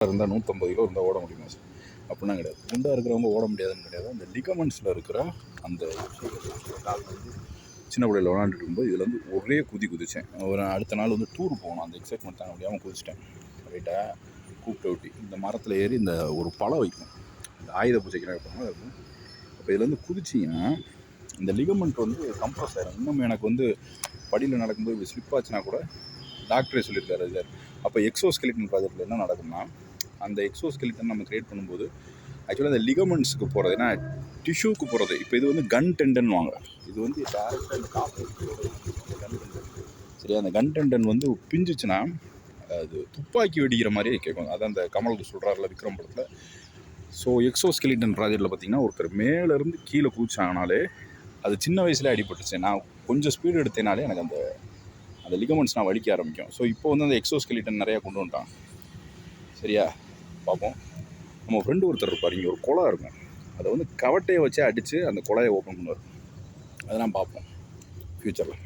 இருந்தால் 150 கிலோ இருந்தால் ஓட முடியுமா சார்? அப்படின்னா கிடையாது. குண்டாக இருக்கிறவங்க ஓட முடியாதுன்னு கிடையாது. அந்த லிகமெண்ட்ஸில் இருக்கிற அந்த கால் வந்து சின்ன பிள்ளையில் விளாண்டுட்டு இருக்கும்போது இதில் வந்து ஒரே குதித்தேன். ஒரு அடுத்த நாள் வந்து டூர் போகணும், அந்த எக்ஸைட்மெண்ட் தாங்க முடியாமல் குதிச்சிட்டேன். ரைட்டாக கூப்பிட்டு ஒட்டி இந்த மரத்தில் ஏறி இந்த ஒரு பழம் வைக்கும், இந்த ஆயுத பூஜைக்கு வைப்பாங்க. அது அப்போ இதில் வந்து குதிச்சிங்கன்னா இந்த லிகமெண்ட் வந்து கம்ப்ரஸ் ஆகிடும். இன்னும் எனக்கு வந்து படியில் நடக்கும்போது ஸ்லிப் ஆச்சுன்னா கூட டாக்டரே சொல்லியிருக்காரு சார். அப்போ எக்ஸோஸ்கெலிட்டன் ப்ராஜெக்டில் என்ன நடக்கும்னா, அந்த எக்ஸோஸ்கெலிட்டன் நம்ம கிரியேட் பண்ணும்போது ஆக்சுவலாக அந்த லிகமெண்ட்ஸுக்கு போகிறது, ஏன்னா டிஷ்யூக்கு போகிறது. இப்போ இது வந்து கன் டெண்டன் வாங்க, இது வந்து டேரெக்டாக இந்த காப்பு கன் டெண்டன். சரியா, அந்த கன் டெண்டன் வந்து பிஞ்சிச்சுன்னா அது துப்பாக்கி வெடிக்கிற மாதிரியே கேட்கும். அதான் அந்த கமல் சொல்கிறாரில்ல விக்ரம் படத்தில். ஸோ எக்ஸோஸ்கெலிட்டன் ப்ராஜெக்டில் பார்த்திங்கன்னா ஒருத்தர் மேலேருந்து கீழே குதிச்சாங்கனாலே அது சின்ன வயசுலேயே அடிபட்டுச்சு. நான் கொஞ்சம் ஸ்பீடு எடுத்தேனாலே எனக்கு அந்த லிகமெண்ட்ஸ் நான் வலிக்க ஆரம்பிக்கும். ஸோ இப்போ வந்து அந்த எக்ஸோஸ்கெலிட்டன் நிறையா கொண்டு வந்துட்டான். சரியா, பார்ப்போம். நம்ம ஃப்ரெண்டு ஒருத்தர் இருப்பார், இங்கே ஒரு குளம் இருக்கும், அதை வந்து கவட்டையை வச்சு அடித்து அந்த குழையை ஓப்பன் பண்ணுவார். அதெல்லாம் பார்ப்போம் ஃப்யூச்சரில்.